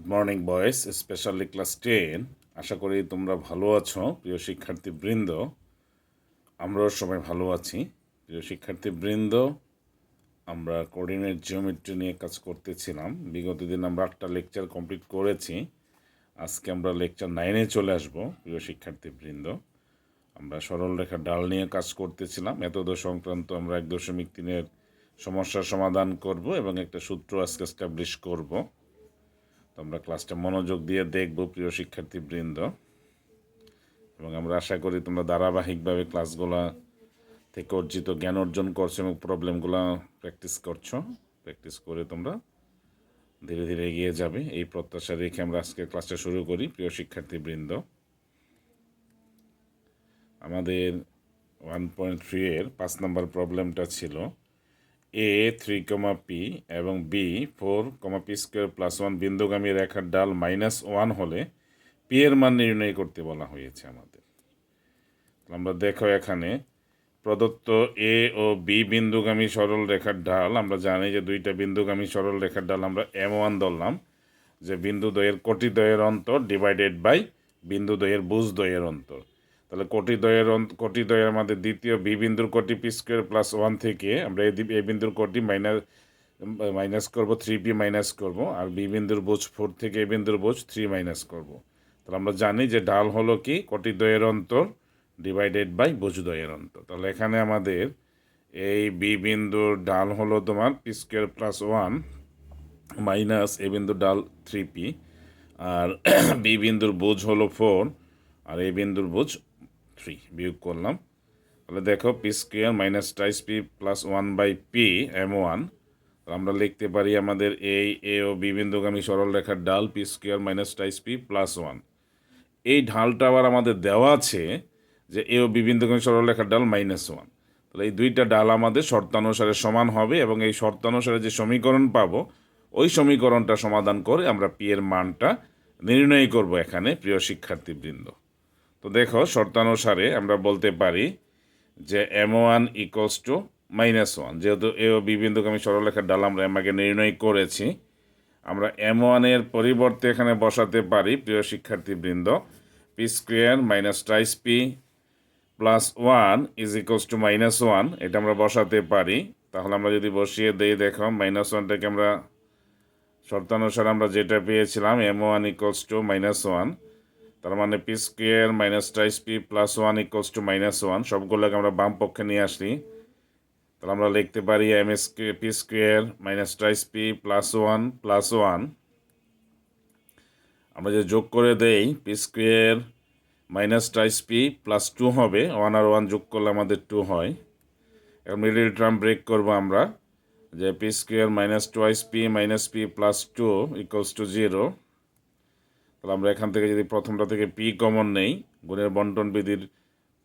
Good morning বয়েস, specially class 10। আশা করি তোমরা ভালো আছো প্রিয় শিক্ষার্থীবৃন্দ। আমরাও সবাই ভালো আছি। প্রিয় শিক্ষার্থীবৃন্দ, আমরা কোঅর্ডিনেট জিওমেট্রি নিয়ে কাজ করতেছিলাম। বিগত দিন আমরা একটা লেকচার কমপ্লিট করেছি। আজকে আমরা লেকচার 9-এ চলে আসবো। প্রিয় শিক্ষার্থীবৃন্দ, আমরা সরল রেখা ডাল নিয়ে কাজ করতেছিলাম। এতদ সংক্রান্ত আমরা 1.3-এর সমস্যার সমাধান করব এবং একটা সূত্র আজকে এস্টাবলিশ করব। তো আমরা ক্লাসটা মনোযোগ দিয়ে দেখব প্রিয় শিক্ষার্থীবৃন্দ, এবং আমরা আশা করি তোমরা ধারাবাহিকভাবে ক্লাসগুলো থেকে অর্জিত জ্ঞান অর্জন করছো এবং প্রবলেমগুলো প্র্যাকটিস করে তোমরা ধীরে ধীরে এগিয়ে যাবে, এই প্রত্যাশা রেখে আমরা আজকে ক্লাসটা শুরু করি। প্রিয় শিক্ষার্থীবৃন্দ, আমাদের 1.3-এর 5 নম্বর প্রবলেমটা ছিল এ 3, পি এবং বি 4, পি স্কোয়ার প্লাস 1 বিন্দুগামী রেখার ডাল -1 হলে পি এর মান নির্ণয় করতে বলা হয়েছে আমাদের। আমরা দেখো এখানে প্রদত্ত এ ও বি বিন্দুগামী সরল রেখার ঢাল, আমরা জানি যে দুইটা বিন্দুগামী সরল রেখার ঢাল আমরা M1 ধরলাম, যে বিন্দু দ্বয়ের কোটি দ্বয়ের অন্তর ডিভাইডেড বাই বিন্দু দ্বয়ের ভুজ দ্বয়ের অন্তর। তাহলে কোটি দ্বয়ের আমাদের দ্বিতীয় বি বিন্দুর কোটি পি স্কোয়ার প্লাস 1 থেকে আমরা এই বিন্দুর কোটি মাইনাস করব, 3p মাইনাস করব, আর বি বিন্দুর ভুজ 4 থেকে এই বিন্দুর ভুজ 3 মাইনাস করব। তাহলে আমরা জানি যে ঢাল হলো কি কোটি দ্বয়ের অন্তর ডিভাইডেড বাই ভুজদ্বয়ের অন্তর। তাহলে এখানে আমাদের এই বি বিন্দুর ডাল হলো তোমার পি স্কোয়ার প্লাস 1 মাইনাস এ বিন্দুর ডাল 3p, আর বি বিন্দুর ভুজ হলো 4 আর এই বিন্দুর ভুজ 3, বিয়োগ করলাম। তাহলে দেখো P square minus twice P plus 1/p M1। আমরা লিখতে পারি আমাদের এই এ ও বি বিন্দুগামী সরল রেখার ডাল P square minus twice P plus 1। এই ঢালটা আবার আমাদের দেওয়া আছে যে এ ও বি বিন্দুগামী সরল রেখার ডাল -1। তাহলে এই দুইটা ডাল আমাদের শর্তানুসারে সমান হবে এবং এই শর্তানুসারে যে সমীকরণ পাবো ওই সমীকরণটা সমাধান করে আমরা পি এর মানটা নির্ণয় করব এখানে। প্রিয় শিক্ষার্থীবৃন্দ, তো দেখো শর্তানুসারে আমরা বলতে পারি যে M1 ইকুয়ালস টু -1, যেহেতু এ ও বি বিন্দুগামী সরলরেখার ডাল আমরা আগে নির্ণয় করেছি, আমরা M1 এর পরিবর্তে এখানে বসাতে পারি প্রিয় শিক্ষার্থীবৃন্দ P square minus twice P plus 1 is equals to -1। এটা আমরা বসাতে পারি। তাহলে আমরা যদি বসিয়ে দিই, দেখো -1টাকে আমরা শর্তানুসারে আমরা যেটা পেয়েছিলাম M1 ইকুয়ালস টু -1, তার মানে P square minus twice P plus 1 equals to -1। সবগুলোকে আমরা বাম পক্ষে নিয়ে আসি। তাহলে আমরা লিখতে পারি P square minus twice P plus 1 আমরা যে যোগ করে দেই P square minus twice P plus 2 হবে, 1 আর 1 যোগ করলে আমাদের 2 হয়। এখন মিডল টার্ম ব্রেক করবো আমরা, যে P square minus twice P minus P plus 2 equals to 0। তাহলে আমরা এখান থেকে যদি প্রথমটা থেকে পি কমন নেই গুণের বন্টন বিধির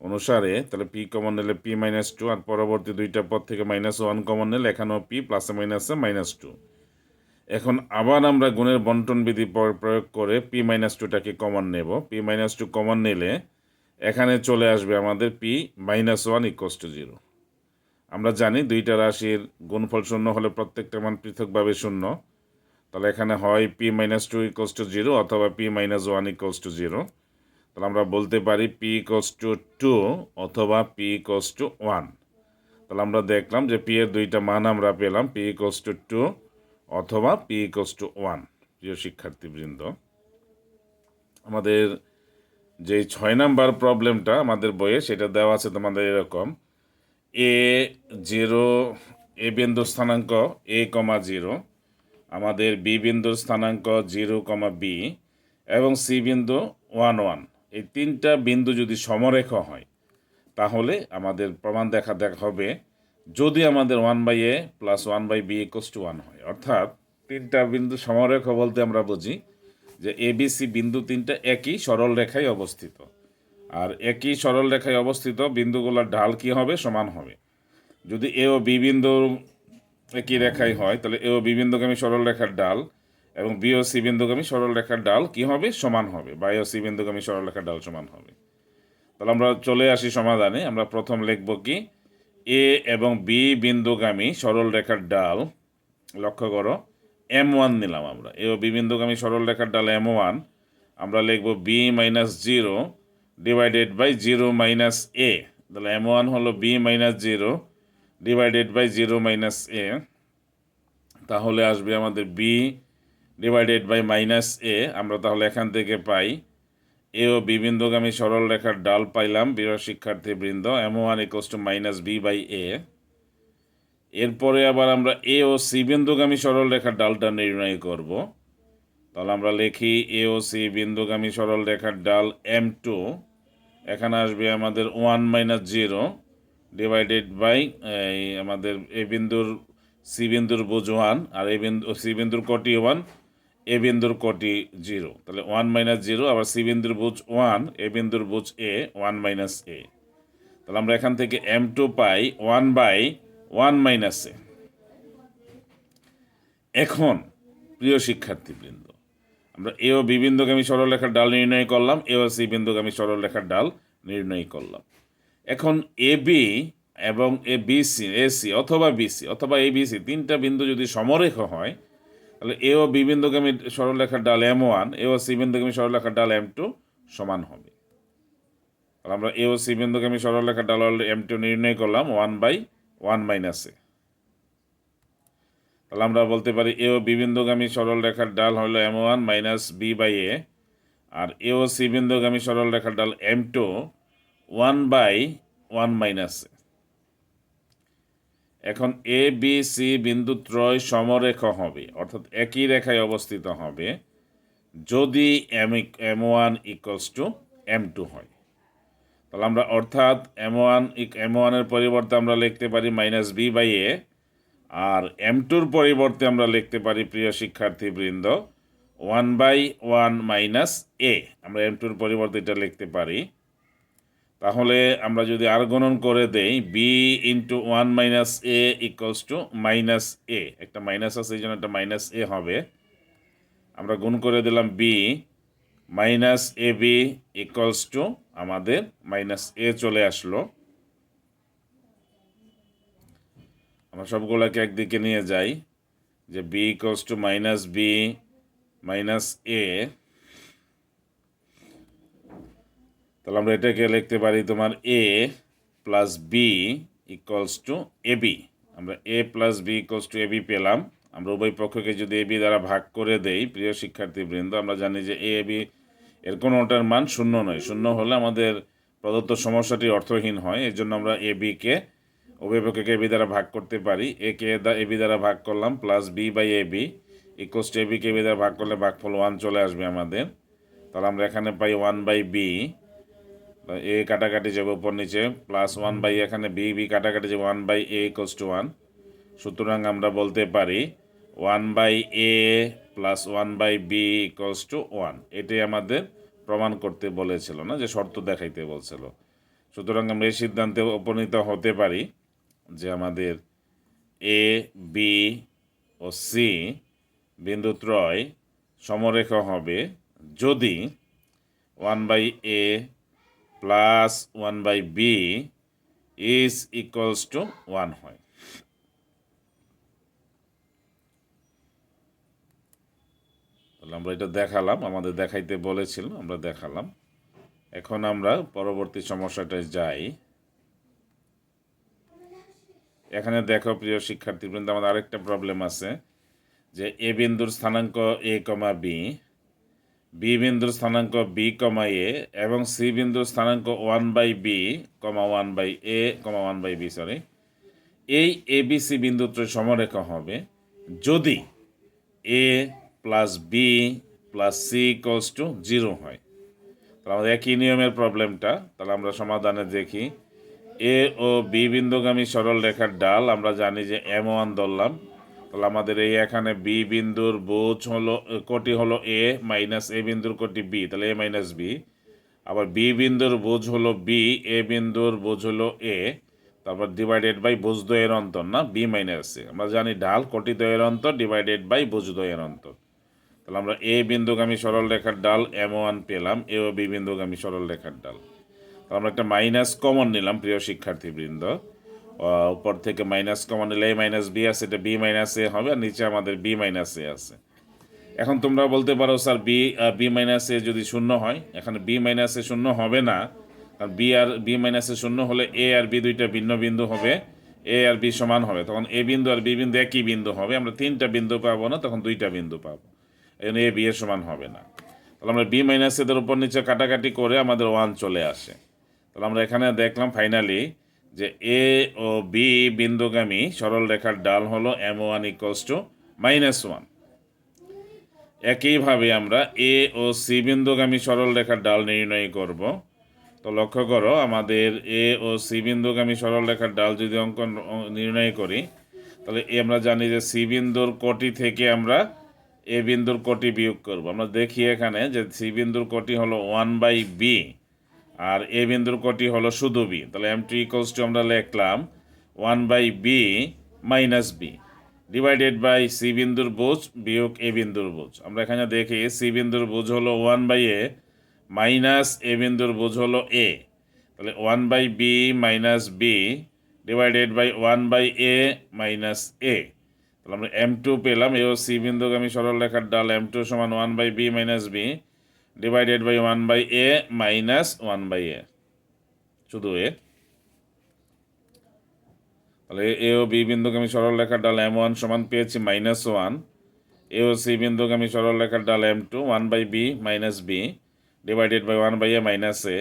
অনুসারে, তাহলে পি কমন নিলে পি -2, আর পরবর্তী দুইটা পদ থেকে -1 কমন নিলে এখানেও পি প্লাসে মাইনাসে -2। এখন আবার আমরা গুণের বন্টন বিধি প্রয়োগ করে পি -2টাকে কমন নেব। পি -2 কমন নিলে এখানে চলে আসবে আমাদের পি -1 ইকুয়ালস টু 0। আমরা জানি দুইটা রাশির গুণফল শূন্য হলে প্রত্যেকটা মান পৃথকভাবে শূন্য। তাহলে এখানে হয় পি -2 ইকুয়ালস টু 0 অথবা পি -1 ইকুয়ালস টু 0। তাহলে আমরা বলতে পারি পি ইকুয়ালস টু 2 অথবা পি ইকুয়ালস টু 1। তাহলে আমরা দেখলাম যে পি এর দুইটা মান আমরা পেলাম, পি ইকুয়ালস টু 2 অথবা পি ইকুয়ালস টু 1। প্রিয় শিক্ষার্থীবৃন্দ, আমাদের যে 6 নাম্বার প্রবলেমটা আমাদের বইয়ে সেটা দেওয়া আছে তোমাদের এরকম এ 0, এ বিন্দুর স্থানাঙ্ক a,0, আমাদের বি বিন্দুর স্থানাঙ্ক 0, বি এবং সি বিন্দু 1, 1। এই তিনটা বিন্দু যদি সমরেখা হয় তাহলে আমাদের প্রমাণ দেখা হবে যদি আমাদের 1/a plus 1/b equals to 1 হয়। অর্থাৎ তিনটা বিন্দু সমরেখা বলতে আমরা বুঝি যে এ বি সি বিন্দু তিনটা একই সরল রেখায় অবস্থিত, আর একই সরল রেখায় অবস্থিত বিন্দুগুলোর ঢাল কি হবে? সমান হবে। যদি এ ও বি বিন্দু একই রেখায় হয় তাহলে এ ও বি বিন্দুগামী সরল রেখার ডাল এবং বি ও সি বিন্দুগামী সরল রেখার ডাল কি হবে? সমান হবে, বা এ ও সি বিন্দুগামী সরল রেখার ডাল সমান হবে। তাহলে আমরা চলে আসি সমাধানে। আমরা প্রথম লিখব কি এ এবং বি বিন্দুগামী সরল রেখার ডাল, লক্ষ্য করো M1 নিলাম আমরা, এ ও বি বিন্দুগামী সরল রেখার ডাল M1 আমরা লিখব B minus zero divided by zero minus A. তাহলে M1 হলো B minus zero divided by zero minus A, তাহলে আসবে আমাদের B divided by minus A. আমরা তাহলে এখান থেকে পাই এ ও বি বিন্দুগামী সরল রেখার ডাল পাইলাম প্রিয় শিক্ষার্থীবৃন্দ, M1 equals to minus B by A. এরপরে আবার আমরা এ ও সি বিন্দুগামী সরল রেখার ডালটা নির্ণয় করব। তাহলে আমরা লিখি এ ও সি বিন্দুগামী সরল রেখার ডাল M2, এখানে আসবে আমাদের 1 মাইনাস জিরো ডিভাইডেড বাই আমাদের এ বিন্দুর সি বিন্দুর বুঝ 1 আর এ বিন্দু সি বিন্দুর কোটি 1, এ বিন্দুর কোটি 0। তাহলে 1 মাইনাস জিরো, আবার সি বিন্দুর বুঝ 1, এ বিন্দুর বুঝ এ, 1 মাইনাস এ। তাহলে আমরা এখান থেকে M2 পাই 1 বাই 1 মাইনাস এ। এখন প্রিয় শিক্ষার্থীবৃন্দ, আমরা এ ও বি বিন্দুগামী সরল রেখার ডাল নির্ণয় করলাম, এ ও সি বিন্দুগামী সরল রেখার ডাল নির্ণয় করলাম। এখন এ বি এবং এ বিসি, এসি অথবা বিসি অথবা এ বিসি তিনটা বিন্দু যদি সমরেখ হয়, তাহলে এ ও বি বিন্দুগামী সরল রেখার ডাল M1, এ ও সি বিন্দুগামী সরল রেখার ডাল M2 সমান হবে। তাহলে আমরা এ ও সি বিন্দুগামী সরল রেখার ডাল M2 নির্ণয় করলাম 1 বাই 1 মাইনাস এ। তাহলে আমরা বলতে পারি এ ও বি বিন্দুগামী সরল রেখার ডাল হলো M1 minus B by A, আর এ ও সি বিন্দুগামী সরল রেখার ডাল M2 1 বাই 1 মাইনাস এ। এখন এ বি সি বিন্দু ত্রয় সমরেখ হবে, অর্থাৎ একই রেখায় অবস্থিত হবে যদি M1 ইকুয়ালস টু M2 হয়। তাহলে আমরা অর্থাৎ M1 এর পরিবর্তে আমরা লিখতে পারি মাইনাস বি বাই এ, আর M2-র পরিবর্তে আমরা লিখতে পারি প্রিয় শিক্ষার্থীবৃন্দ 1 বাই 1 মাইনাস এ। আমরা M2-র পরিবর্তে এটা লিখতে পারি। তাহলে আমরা যদি আর গণন করে দেই B into 1 minus A equals to minus A, একটা মাইনাস আছে এই জন্য একটা মাইনাস এ হবে। আমরা গুণ করে দিলাম B minus A B equals to আমাদের মাইনাস এ চলে আসলো। আমরা সবগুলোকে একদিকে নিয়ে যাই, যে B equals to minus B minus A. তাহলে আমরা এটাকে লিখতে পারি তোমার A plus B equals to A B. আমরা A plus B equals to A B পেলাম। আমরা উভয় পক্ষকে যদি এ বি দ্বারা ভাগ করে দেই প্রিয় শিক্ষার্থীবৃন্দ, আমরা জানি যে এ বি এর কোনোটার মান শূন্য নয়, শূন্য হলে আমাদের প্রদত্ত সমস্যাটি অর্থহীন হয়। এর জন্য আমরা এ বিকে উভয় পক্ষকে এ বি দ্বারা ভাগ করতে পারি। এ কে এ বি দ্বারা ভাগ করলাম, plus B by A B equals to A বিকে এ বি দ্বারা ভাগ করলে ভাগফল 1 চলে আসবে আমাদের। তাহলে আমরা এখানে পাই 1 বাই বি, এ কাটাকাটি যাবে উপর নিচে, প্লাস 1 বাই এখানে বি বি কাটাকাটি যাবে 1 বাই এ ইকুয়ালস টু 1। সুতরাং আমরা বলতে পারি 1 by A plus 1 by B equals to 1। এটাই আমাদের প্রমাণ করতে বলেছিল না, যে শর্ত দেখাইতে বলছিল। সুতরাং আমরা এই সিদ্ধান্তে উপনীত হতে পারি যে আমাদের এ বি ও সি বিন্দুত্রয় সমরেখ হবে যদি 1 by A plus 1 by B is equals to 1 হয়। তাহলে আমরা এটা দেখালাম, আমাদের দেখাইতে বলেছিল, আমরা দেখালাম। এখন আমরা পরবর্তী সমস্যাটায় যাই। এখানে দেখো প্রিয় শিক্ষার্থীবৃন্দ, আমাদের আরেকটা প্রবলেম আছে যে এ বিন্দুর স্থানাঙ্ক এ কমা বি, বি বিন্দুর স্থানাঙ্ক বি কমা এ এবং সি বিন্দুর স্থানাঙ্ক 1 by B comma 1 by A comma 1 by B, sorry, এই এ বি সি বিন্দুত্রয় সমরেখ হবে যদি A plus B plus C equals to 0 হয়। তাহলে আমাদের একই নিয়মের প্রবলেমটা, তাহলে আমরা সমাধানে দেখি। এ ও বি বিন্দুগামী সরল রেখার ডাল আমরা জানি যে M1 ধরলাম। তাহলে আমাদের এই এখানে বি বিন্দুর বুঝ হলো কোটি হলো এ মাইনাস এ বিন্দুর কোটি বি, তাহলে এ মাইনাস বি। আবার বি বিন্দুর বুঝ হলো বি, এ বিন্দুর বুঝ হলো এ, তারপর ডিভাইডেড বাই বুঝ দ্বয়ের অন্তর, না বি মাইনাস এ। আমরা জানি ঢাল কোটি দ্বয়ের অন্তর ডিভাইডেড বাই বুঝ দ্বয়ের অন্তর। তাহলে আমরা এ বিন্দুগামী সরল রেখার ডাল M1 পেলাম, এ ও বি বিন্দুগামী সরল রেখার ডাল। তাহলে আমরা একটা মাইনাস কমন নিলাম প্রিয় শিক্ষার্থীবৃন্দ। উপর থেকে মাইনাস কমন নিলে এ মাইনাস বি আছে, এটা বি মাইনাস এ হবে, আর নিচে আমাদের বি মাইনাস এ আছে। এখন তোমরা বলতে পারো স্যার বি মাইনাস এ যদি শূন্য হয়, এখানে বি মাইনাস এ শূন্য হবে না, কারণ বি মাইনাস এ শূন্য হলে এ আর বি দুইটা ভিন্ন বিন্দু হবে, এ আর বি সমান হবে, তখন এ বিন্দু আর বি বিন্দু একই বিন্দু হবে, আমরা তিনটা বিন্দু পাবো না, তখন দুইটা বিন্দু পাবো, এই জন্য এ বি এর সমান হবে না। তাহলে আমরা বি মাইনাস এদের উপর নিচে কাটাকাটি করে আমাদের 1 চলে আসে। তাহলে আমরা এখানে দেখলাম ফাইনালি যে এ ও বি বিন্দুগামী সরল রেখার ডাল হলো m1 -1। একইভাবে আমরা এ ও সি বিন্দুগামী সরল রেখার ডাল নির্ণয় করব। তো লক্ষ্য করো, আমাদের এ ও সি বিন্দুগামী সরল রেখার ডাল যদি নির্ণয় করি, তাহলে আমরা জানি যে সি বিন্দুর কোটি থেকে আমরা এ বিন্দুর কোটি বিয়োগ করব। আমরা দেখি এখানে যে সি বিন্দুর কোটি হলো 1/b আর এ বিন্দুর কোটি হলো শুধু বি। তাহলে m2 আমরা লিখলাম 1/b - b divided by C বিন্দুর বুঝ বিয়োগ এ বিন্দুর বুঝ। আমরা এখানে দেখি সি বিন্দুর বুঝ হলো 1/a মাইনাস এ বিন্দুর বুঝ হলো এ। তাহলে 1/b - b divided by 1/a minus A. তাহলে আমরা m2 পেলাম। এ ও সি বিন্দুগামী সরল রেখার ডাল m2 সমান 1/b - b divided by 1/a minus 1/a, শুধু এ। তাহলে এ ও বি বিন্দুগামী সরল রেখার ডাল m1 সমান পেয়েছি -1, এ ও সি বিন্দুগামী সরল রেখার ডাল m2 1/b - b divided by 1/a minus A.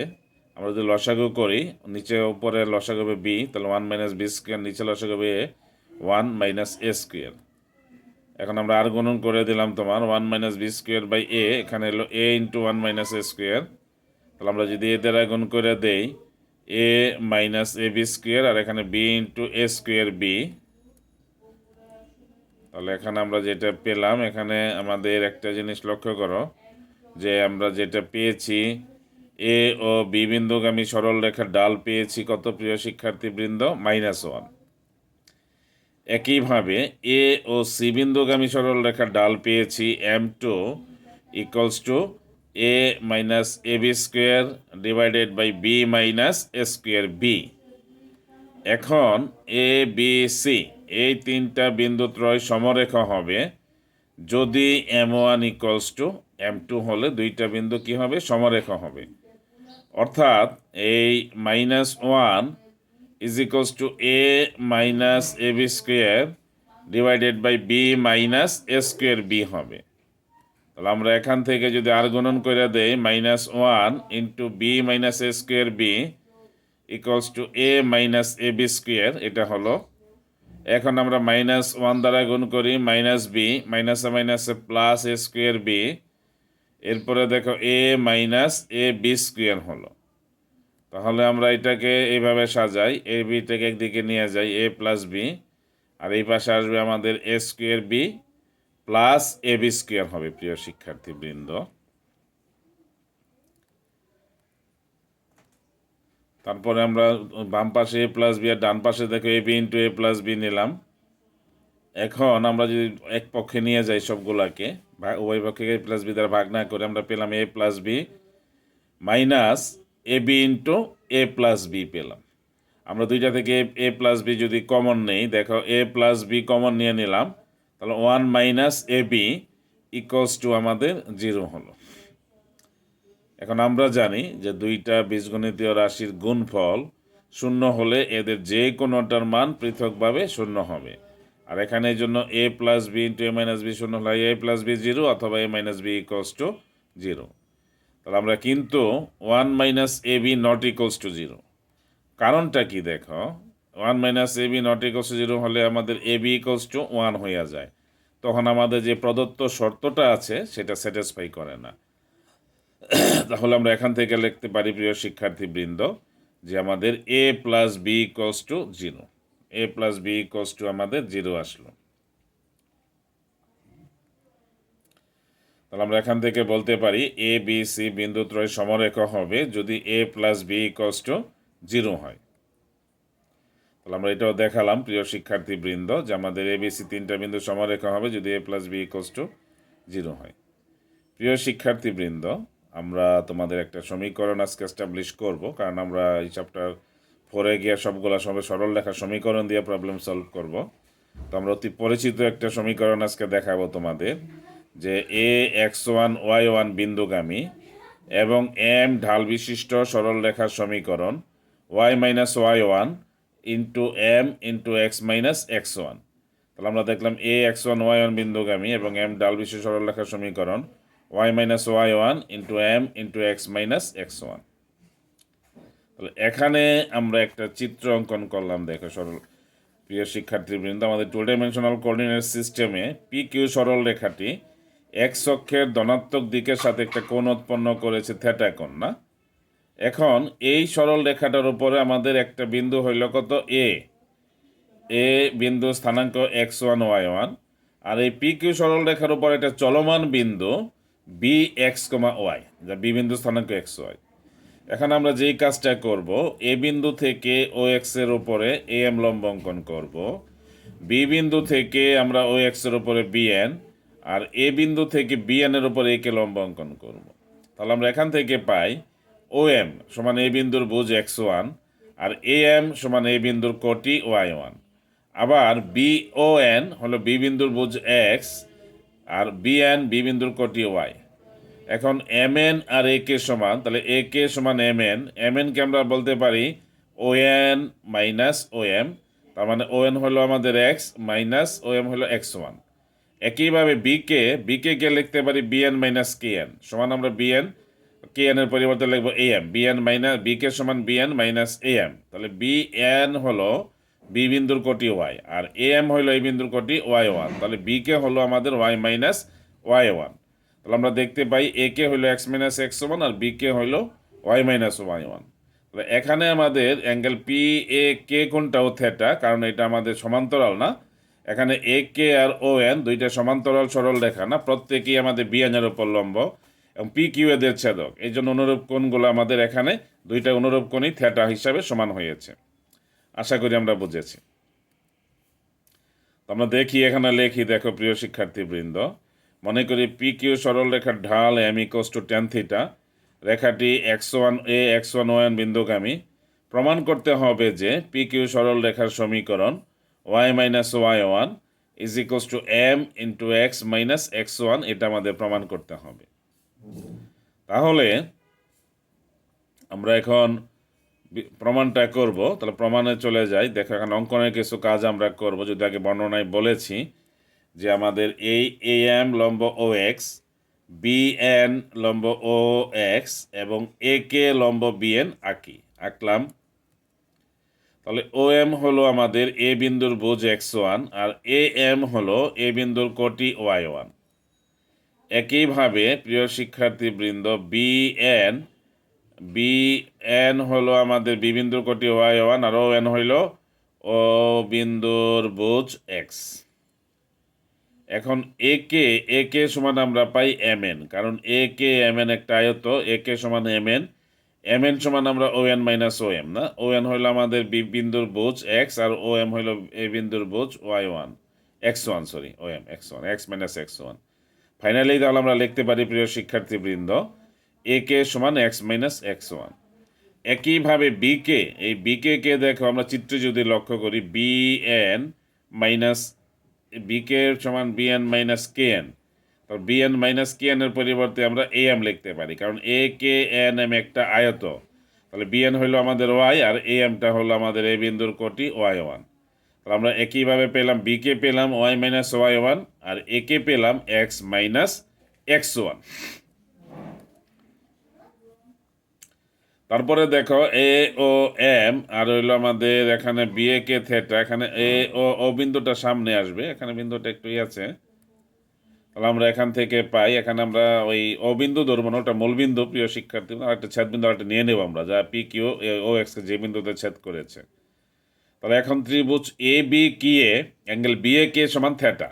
আমরা যদি লসাগু করি, নিচে উপরে লসাগু হবে বি, তাহলে 1 - b স্কোয়ার, নিচে লসাগু হবে এ 1 - a স্কোয়ার। এখন আমরা আর গুণন করে দিলাম তোমার 1 - b স্কোয়ার বাই এ, এখানে এলো a × 1 - a স্কোয়ার। তাহলে আমরা যদি এ দ্বারা গুণ করে দেই a - ab স্কোয়ার, আর এখানে b × a স্কোয়ার b, তাহলে এখানে আমরা যেটা পেলাম, এখানে আমাদের একটা জিনিস লক্ষ্য করো যে আমরা যেটা পেয়েছি এ ও বি বিন্দুগামী সরল রেখার ডাল পেয়েছি কত প্রিয় শিক্ষার্থীবৃন্দ? -1। একইভাবে এ ও সি বিন্দুগামী সরল রেখার ডাল পেয়েছি m2 = a - ab square divided by b - a square b। এখন এ বি সি এই তিনটা বিন্দুত্রয় সমরেখা হবে যদি m1 = m2 হলে দুইটা বিন্দু কি হবে? সমরেখা হবে। অর্থাৎ এই -1 = a - ab square divided by b - a square b হবে। তাহলে আমরা এখান থেকে যদি আর গুণন করে দেই -1 × b - a square b = a - ab square, এটা হলো। এখন আমরা -1 দ্বারা গুণ করি -b, মাইনাসে মাইনাসে প্লাস a স্কোয়ার b, এরপরে দেখো a - ab স্কোয়ার হলো। তাহলে আমরা এটাকে এইভাবে সাজাই, এ বিটাকে একদিকে নিয়ে যাই a + b, আর এই পাশে আসবে আমাদের a square b plus ab square হবে প্রিয় শিক্ষার্থীবৃন্দ। তারপরে আমরা বাম পাশে a + b আর ডান পাশে দেখো ab × a + b নিলাম। এখন আমরা যদি এক পক্ষে নিয়ে যাই সবগুলাকে, উভয় পক্ষে a + b দ্বারা ভাগ না করে আমরা পেলাম a + b minus ab × a + b পেলাম। আমরা দুইটা থেকে a + b যদি কমন নেই, দেখো a + b কমন নিয়ে নিলাম, তাহলে 1 - ab = আমাদের 0 হলো। এখন আমরা জানি যে দুইটা বীজগণিতীয় রাশির গুণফল 0 হলে এদের যে কোনোটার মান পৃথকভাবে 0 হবে। আর এখানে এই জন্য a + b × a - b 0 হলে a + b 0 অথবা a - b = 0। তাহলে আমরা কিন্তু 1 - ab ≠ 0। কারণটা কি দেখো, 1 - ab ≠ 0 হলে আমাদের ab = 1 হয়ে যায়, তখন আমাদের যে প্রদত্ত শর্তটা আছে সেটা স্যাটিসফাই করে না। তাহলে আমরা এখান থেকে লিখতে পারি প্রিয় শিক্ষার্থীবৃন্দ যে আমাদের a + b = 0, a + b = আমাদের 0 আসলো। তাহলে আমরা এখান থেকে বলতে পারি এ বি সি বিন্দুত্রয় সমরেখা হবে যদি a + b = 0 হয়। তাহলে আমরা এটাও দেখালাম প্রিয় শিক্ষার্থীবৃন্দ যে আমাদের এ বি সি তিনটা বিন্দু সমরেখা হবে যদি a + b = 0 হয়। প্রিয় শিক্ষার্থীবৃন্দ, আমরা তোমাদের একটা সমীকরণ আজকে এস্টাবলিশ করব, কারণ আমরা এই চ্যাপ্টার 4-এ গিয়ে সবগুলা সরল রেখার সমীকরণ দিয়ে প্রবলেম সলভ করব। তো আমরা অতি পরিচিত একটা সমীকরণ আজকে দেখাবো তোমাদের, যে ax1y1 বিন্দুগামী এবং m ঢাল বিশিষ্ট সরল রেখার সমীকরণ y minus y1 into m into x minus x1। তাহলে আমরা দেখলাম ax1y1 বিন্দুগামী এবং m ঢাল বিশিষ্ট সরল রেখার সমীকরণ y minus y1 into m into x minus x1। তাহলে এখানে আমরা একটা চিত্র অঙ্কন করলাম। দেখো সরল প্রিয় শিক্ষার্থীবৃন্দ, আমাদের টু ডাইমেনশনাল কোঅর্ডিনেট সিস্টেমে পি কিউ সরল রেখাটি এক্স অক্ষের ধনাত্মক দিকের সাথে একটা কোণ উৎপন্ন করেছে, থিটা কোণ, না? এখন এই সরল রেখাটার উপরে আমাদের একটা বিন্দু হইল কত, এ বিন্দু স্থানাঙ্ক x1y1, আর এই পি কিউ সরল রেখার উপর একটা চলমান বিন্দু বি এক্স কমা ওয়াই, যা বি বিন্দু স্থানাঙ্ক এক্স ওয়াই। এখন আমরা যেই কাজটা করব, এ বিন্দু থেকে ও এক্সের উপরে এ এম লম্ব অঙ্কন করব, বি বিন্দু থেকে আমরা ও এক্সের উপরে বিএন, আর এ বিন্দু থেকে বিএন এর উপরে একে লম্ব অঙ্কন করব। তাহলে আমরা এখান থেকে পাই ও এম সমান এ বিন্দুর ভুজ x1, আর এ এম সমান এ বিন্দুর কোটি y1। আবার বি ও এন হলো বি বিন্দুর ভুজ এক্স, আর বিএন বি বিন্দুর কোটি ওয়াই। এখন এম এন আর এ কে সমান, তাহলে এ কে সমান এম এনকে আমরা বলতে পারি ও এন মাইনাস ও এম, তার মানে ও এন হলো আমাদের এক্স মাইনাস ও এম হলো x1। একইভাবে বিকে কে লিখতে পারি বিএন মাইনাস কে এন সমান, আমরা বিএন কে এন এর পরিবর্তে লিখবো এ এম, বিএন মাইনাস বিকে সমান বিএন মাইনাস এ এম। তাহলে বি এন হলো বি বিন্দুর কোটি ওয়াই, আর এ এম হলো এই বিন্দুর কোটি y1। তাহলে বিকে হলো আমাদের ওয়াই মাইনাস y1। তাহলে আমরা দেখতে পাই এ কে হলো এক্স মাইনাস x1 আর বি কে হলো ওয়াই মাইনাস y1। তাহলে এখানে আমাদের অ্যাঙ্গেল পি এ কে কোনটাও থিটা, কারণ এটা আমাদের সমান্তরাল, না? এখানে এ কে আর ও এন দুইটা সমান্তরাল সরল রেখা, না? প্রত্যেকেই আমাদের বিএন এর উপর লম্ব এবং পি কিউ এদের ছেদক। এই জন্য অনুরূপ কোণগুলো আমাদের এখানে দুইটা অনুরূপ কোণই থিটা হিসাবে সমান হয়েছে। আশা করি আমরা বুঝেছি। তো আমরা দেখি, এখানে লেখি, দেখো প্রিয় শিক্ষার্থীবৃন্দ, মনে করি পি কিউ সরল রেখার ঢাল M equals to tan theta, রেখাটি x1 বিন্দুগামী। প্রমাণ করতে হবে যে পি কিউ সরল রেখার সমীকরণ Y minus y1 is equals to M into X minus x1, এটা আমাদের প্রমাণ করতে হবে। তাহলে আমরা এখন প্রমাণটা করব। তাহলে প্রমাণে চলে যাই। দেখো, এখন অঙ্কনের কিছু কাজ আমরা করব। যদি আগে বর্ণনায় বলেছি যে আমাদের এই এ এম লম্ব ও এক্স, বি এন লম্ব ও এক্স এবং এ কে লম্ব বি এন আঁকলাম। তাহলে ও এম হলো আমাদের এ বিন্দুর ভুজ x1, আর এ এম হলো এ বিন্দুর কোটি y1। একইভাবে প্রিয় শিক্ষার্থীবৃন্দ, বি এন হলো আমাদের বি বিন্দুর কোটি y1, আর ও এন হইল ও বিন্দুর ভুজ x। এখন এ কে সমান আমরা পাই এম এন, কারণ এ কে এম এন একটা আয়ত, এ কে সমান এম এন সমান আমরা O N minus O M, না? ও এন হইল আমাদের বি বিন্দুর ভুজ এক্স, আর ও এম হইল এ বিন্দুর ভুজ y1 x1, সরি ও M x1 X minus x1। Finally তাহলে আমরা লিখতে পারি প্রিয় শিক্ষার্থীবৃন্দ, এ কে সমান এক্স মাইনাস x1। একইভাবে এই বিকে দেখো, আমরা চিত্রে যদি লক্ষ্য করি, বি এন মাইনাস বিকে সমান বিএন মাইনাস কে এন। তো বিএন মাইনাস কে এন এর পরিবর্তে আমরা এ এম লিখতে পারি, কারণ এ কে এন এম একটা আয়ত। তাহলে বিএন হইলো আমাদের ওয়াই, আর এ এমটা হলো আমাদের এ বিন্দুর কোটি y1। তাহলে আমরা একইভাবে পেলাম, বিকে পেলাম ওয়াই মাইনাস y1, আর একে পেলাম এক্স মাইনাস x1। তারপরে দেখো এ ও এম, আর হইলো আমাদের এখানে বিএ কে থিটা, এখানে এ ও বিন্দুটা সামনে আসবে, এখানে বিন্দুটা একটু আছে। তাহলে আমরা এখান থেকে পাই, এখানে আমরা ওই ও বিন্দু ধরবো না, ওটা মূল বিন্দু প্রিয় শিক্ষার্থী, আর একটা ছেদ বিন্দু একটা নিয়ে নেব আমরা, যা পি কিউ ও এক্স যে বিন্দুতে ছেদ করেছে। তাহলে এখন ত্রিভুজ এ বি কি এ অ্যাঙ্গেল বি এ কে সমান থিটা।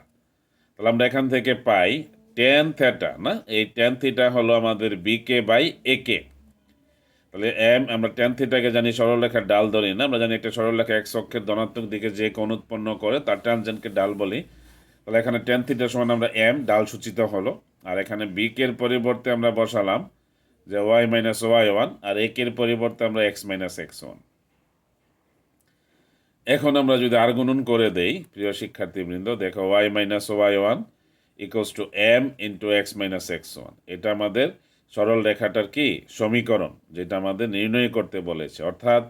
তাহলে আমরা এখান থেকে পাই ট্যান থিটা, না? এই ট্যান থিটা হলো আমাদের বি কে বাই এ কে। তাহলে আমরা ট্যান থিটাকে জানি সরলরেখার ডাল ধরি, না? আমরা জানি একটা সরলরেখা এক্স অক্ষের ধনাত্মক দিকে যে কোণ উৎপন্ন করে তার ট্যানজেন্টকে ডাল বলি। তাহলে এখানে ট্যান থিটা সমান আমরা এম ডাল সূচিত হলো, আর এখানে বি কের পরিবর্তে আমরা বসালাম যে ওয়াই মাইনাস y1, আর এ কের পরিবর্তে আমরা এক্স মাইনাস x1। এখন আমরা যদি আর গুণন করে দেই প্রিয় শিক্ষার্থীবৃন্দ, দেখো Y minus Y one equals to M into X minus X one. এটা আমাদের সরল রেখাটার কি সমীকরণ, যেটা আমাদের নির্ণয় করতে বলেছে। অর্থাৎ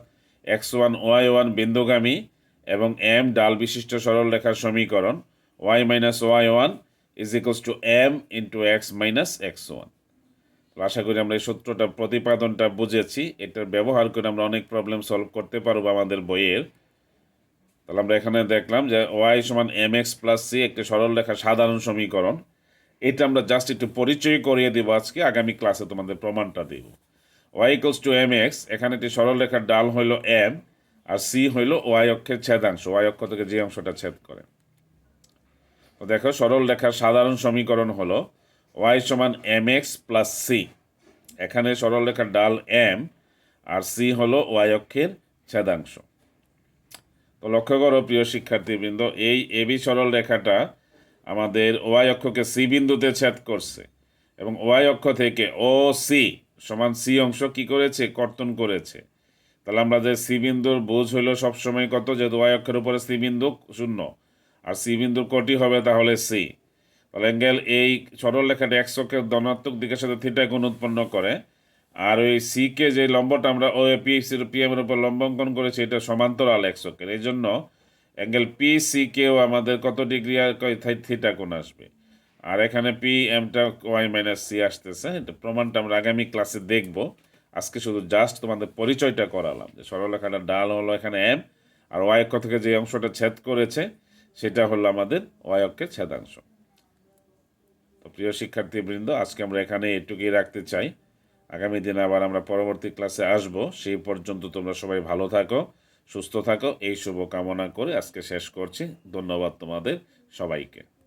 এক্স ওয়ান ওয়াই ওয়ান বিন্দুগামী এবং এম ডাল বিশিষ্ট সরল রেখার সমীকরণ Y minus Y one is equals to M into X minus X one. আশা করি আমরা এই সূত্রটা প্রতিপাদনটা বুঝেছি। এটার ব্যবহার করে আমরা অনেক প্রবলেম সলভ করতে পারবো আমাদের বইয়ের। তাহলে আমরা এখানে দেখলাম যে ওয়াই সমান এম এক্স প্লাস সি একটি সরল রেখা সাধারণ সমীকরণ। এটা আমরা জাস্ট একটু পরিচয় করিয়ে দেবো আজকে, আগামী ক্লাসে তোমাদের প্রমাণটা দেব। Y equals to M X, এখানে একটি সরল রেখার ডাল হইল এম আর সি হইল ওয়াই অক্ষের ছেদাংশ, ওয়াই অক্ষ থেকে যে অংশটা ছেদ করে। তো দেখো সরল রেখার সাধারণ সমীকরণ হলো ওয়াই সমান এম এক্স প্লাস সি। এখানে সরল রেখার ডাল এম আর সি হলো ওয়াই অক্ষের ছেদাংশ। তো লক্ষ্য করো প্রিয় শিক্ষার্থীবৃন্দ, এই এবি সরল রেখাটা আমাদের ওয়াই অক্ষকে সি বিন্দুতে ছেদ করছে এবং ওয়াই অক্ষ থেকে ও সি সমান সি অংশ কি করেছে, কর্তন করেছে। তাহলে আমরা যে সি বিন্দুর বুঝ হইল সবসময় কত, যেহেতু ওয়াই অক্ষের উপরে সি বিন্দু 0 আর সি বিন্দুর কোটি হবে তাহলে সি। তাহলে অ্যাঙ্গেল এই সরল রেখাটা এক্স অক্ষের ধনাত্মক দিকের সাথে থিটা কোণ উৎপন্ন করে। আর ওই সিকে যে লম্বটা আমরা ও পি এম এর উপর লম্ব অঙ্কন করেছি এটা সমান্তরাল এক্স অক্ষের, এই জন্য অ্যাঙ্গেল পি সি কেও আমাদের কত ডিগ্রি আর থিটা কোণ আসবে। আর এখানে পি এমটা ওয়াই মাইনাস সি আসতেছে। এটা প্রমাণটা আমরা আগামী ক্লাসে দেখব। আজকে শুধু জাস্ট তোমাদের পরিচয়টা করালাম যে সরলরেখাটার ডাল হলো এখানে এম আর ওয়াই অক্ষ থেকে যে অংশটা ছেদ করেছে সেটা হলো আমাদের ওয়াই অক্ষের ছেদাংশ। তো প্রিয় শিক্ষার্থীবৃন্দ, আজকে আমরা এখানে এটুকুই রাখতে চাই। আগামী দিনে আবার আমরা পরবর্তী ক্লাসে আসব। সেই পর্যন্ত তোমরা সবাই ভালো থাকো, সুস্থ থাকো, এই শুভ কামনা করে আজকে শেষ করছি। ধন্যবাদ তোমাদের সবাইকে।